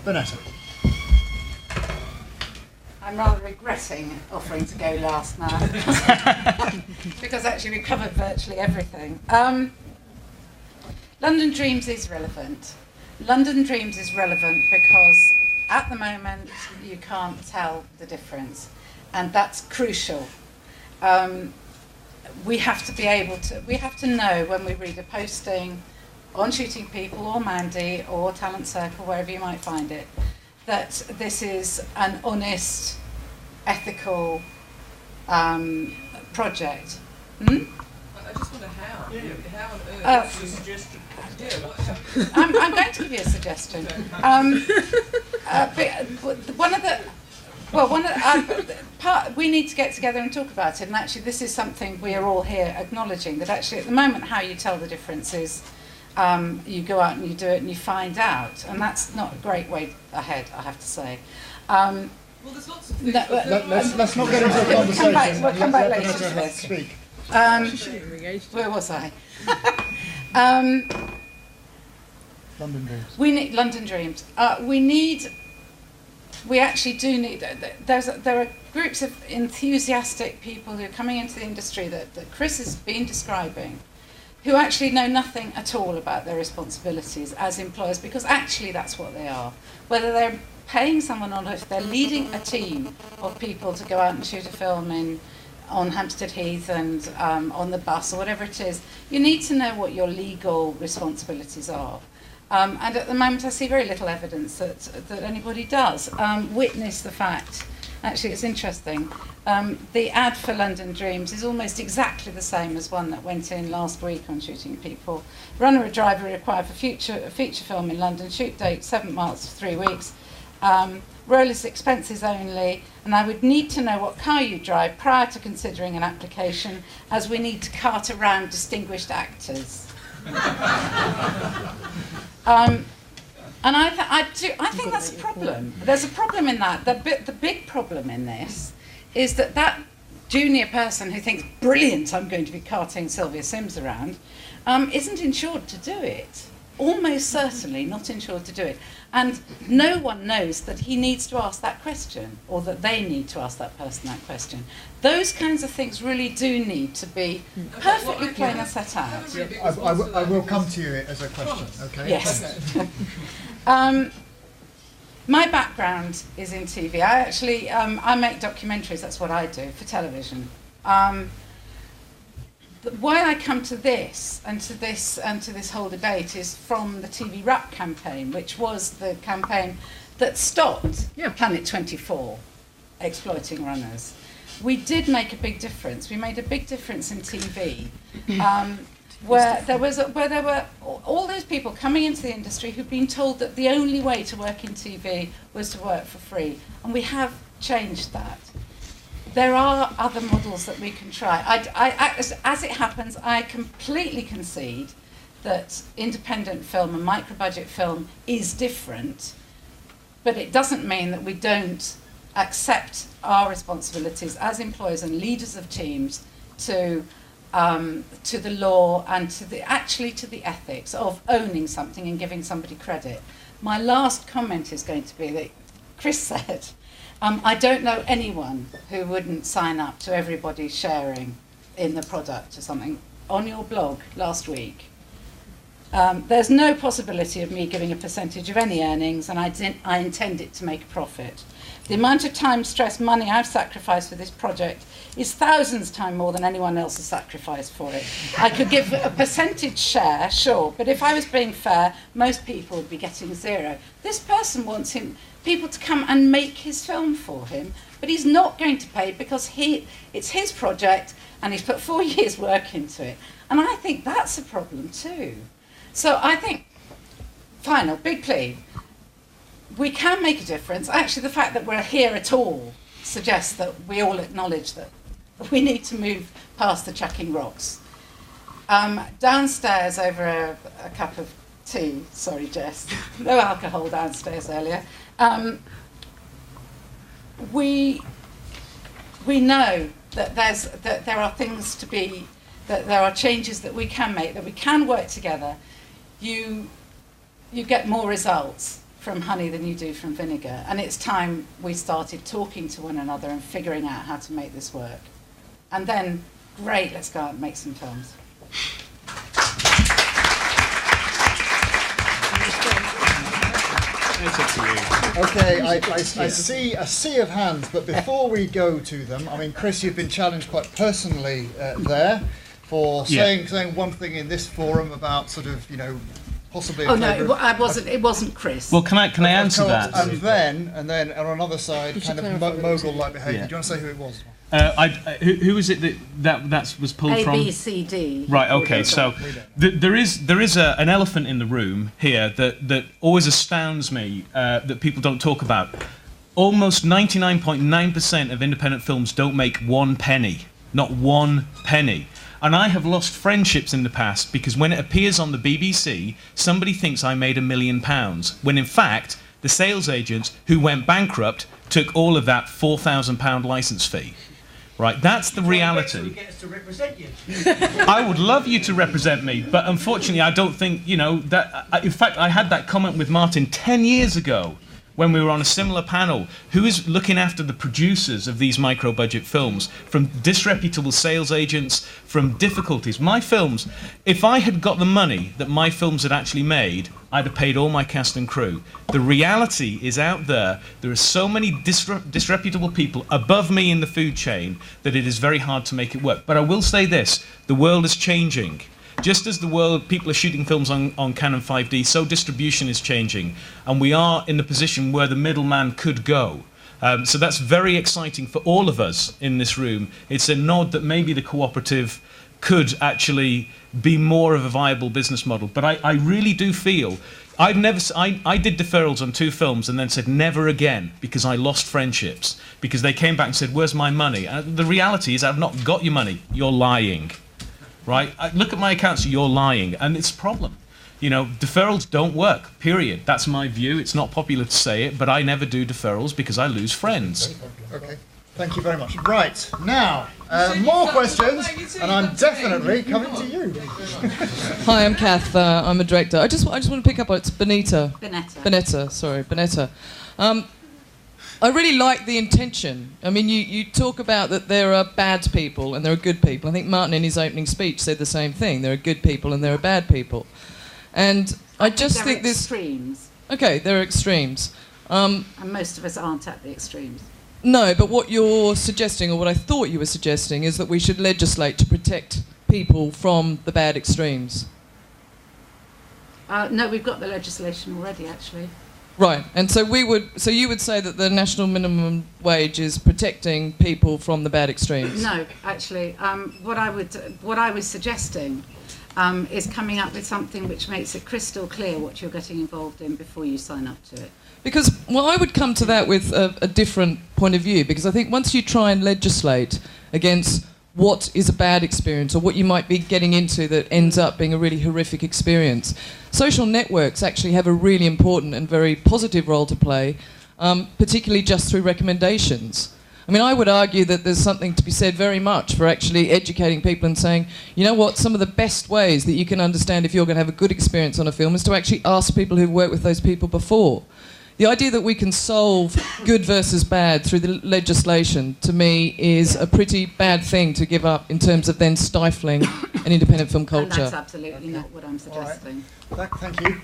Benetta. I'm rather regretting offering to go last now because actually we covered virtually everything. London Dreams is relevant. London Dreams is relevant because at the moment you can't tell the difference, and that's crucial. We have to be able to, we have to know when we read a posting on Shooting People or Mandy or Talent Circle, wherever you might find it, that this is an honest, ethical project. I just wonder how. How on earth is a suggestion? I'm going to give you a suggestion. We need to get together and talk about it, and actually this is something we are all here acknowledging, that actually at the moment how you tell the difference is you go out and you do it and you find out, and that's not a great way ahead, I have to say. Well, there's lots of things. Let's not get into a conversation. We'll come back later to this. Speak. Where was I? London Dreams. We need London Dreams. We actually do need. There are groups of enthusiastic people who are coming into the industry that Chris has been describing, who actually know nothing at all about their responsibilities as employers, because actually that's what they are. Whether they're paying someone or if they're leading a team of people to go out and shoot a film on Hampstead Heath and on the bus or whatever it is, you need to know what your legal responsibilities are. And at the moment I see very little evidence that anybody does. Witness the fact, actually it's interesting, the ad for London Dreams is almost exactly the same as one that went in last week on Shooting People. Runner or driver required for a feature film in London, shoot date 7 months for 3 weeks. Rollerless expenses only, and I would need to know what car you drive prior to considering an application, as we need to cart around distinguished actors. And I think that's a problem. There's a problem in that. The big problem in this is that junior person who thinks, brilliant, I'm going to be carting Sylvia Sims around, isn't insured to do it. Almost certainly not insured to do it. And no one knows that he needs to ask that question, or that they need to ask that person that question. Those kinds of things really do need to be perfectly plain and set out. I will come to you as a question, okay? Yes. My background is in TV. I make documentaries, that's what I do, for television. Why I come to this and to this whole debate is from the TV Wrap campaign, which was the campaign that stopped Planet 24 exploiting runners. We did make a big difference. We made a big difference in TV, where there were all those people coming into the industry who'd been told that the only way to work in TV was to work for free, and we have changed that. There are other models that we can try. As it happens, I completely concede that independent film and micro-budget film is different, but it doesn't mean that we don't accept our responsibilities as employers and leaders of teams to the law and to the ethics of owning something and giving somebody credit. My last comment is going to be that Chris said, I don't know anyone who wouldn't sign up to everybody sharing in the product or something. On your blog last week, there's no possibility of me giving a percentage of any earnings, and I intend it to make a profit. The amount of time, stress, money I've sacrificed for this project is thousands times more than anyone else has sacrificed for it. I could give a percentage share, sure, but if I was being fair, most people would be getting zero. This person wants people to come and make his film for him, but he's not going to pay because it's his project and he's put 4 years' work into it. And I think that's a problem too. So I think, final, big plea, we can make a difference. Actually, the fact that we're here at all suggests that we all acknowledge that we need to move past the chucking rocks. Downstairs over a cup of tea, sorry Jess, no alcohol downstairs earlier, we know that there are things to be, that there are changes that we can make, that we can work together. You get more results from honey than you do from vinegar. And it's time we started talking to one another and figuring out how to make this work. And then, great, let's go out and make some films. Okay, I see a sea of hands, but before we go to them, I mean, Chris, you've been challenged quite personally there for saying one thing in this forum about sort of, possibly. Oh no, I wasn't. It wasn't Chris. Well, can I answer that? And then on another side, kind of mogul-like behaviour. Do you want to say who it was? Who was it that was pulled from? A, B, C, D. Right. Okay. So there is an elephant in the room here that always astounds me that people don't talk about. Almost 99.9% of independent films don't make 1 penny, not 1 penny. And I have lost friendships in the past because when it appears on the BBC, somebody thinks I made £1 million, when in fact the sales agents who went bankrupt took all of that £4,000 licence fee. Right, that's the reality. Gets to represent you. I would love you to represent me, but unfortunately I don't think, that... in fact, I had that comment with Martin 10 years ago when we were on a similar panel. Who is looking after the producers of these micro-budget films? From disreputable sales agents, from difficulties. My films, if I had got the money that my films had actually made, I'd have paid all my cast and crew. The reality is out there. There are so many disreputable people above me in the food chain that it is very hard to make it work. But I will say this, the world is changing. Just as people are shooting films on Canon 5D, so distribution is changing. And we are in the position where the middleman could go. So that's very exciting for all of us in this room. It's a nod that maybe the cooperative could actually be more of a viable business model. But I really do feel... I did deferrals on 2 films and then said never again because I lost friendships. Because they came back and said, where's my money? The reality is I've not got your money. You're lying. Right? Look at my accounts, you're lying, and it's a problem. Deferrals don't work, period. That's my view. It's not popular to say it, but I never do deferrals because I lose friends. Okay, thank you very much. Right, now, more questions, and I'm definitely coming to you. Hi, I'm Kath. I'm a director. I just want to pick up on it's Benetta. Benetta. I really like the intention. I mean, you talk about that there are bad people and there are good people. I think Martin in his opening speech said the same thing. There are good people and there are bad people. And I just think this... extremes. Okay, there are extremes. And most of us aren't at the extremes. No, but what you're suggesting, or what I thought you were suggesting, is that we should legislate to protect people from the bad extremes. No, we've got the legislation already, actually. Right, and so you would say that the national minimum wage is protecting people from the bad extremes? No, actually, what I was suggesting is coming up with something which makes it crystal clear what you're getting involved in before you sign up to it. Because, I would come to that with a different point of view, because I think once you try and legislate against what is a bad experience or what you might be getting into that ends up being a really horrific experience, social networks actually have a really important and very positive role to play, particularly just through recommendations. I mean, I would argue that there's something to be said very much for actually educating people and saying, you know what, some of the best ways that you can understand if you're going to have a good experience on a film is to actually ask people who've worked with those people before. The idea that we can solve good versus bad through the legislation, to me, is a pretty bad thing to give up in terms of then stifling an independent film culture. And that's absolutely not what I'm suggesting. All right. Thank you.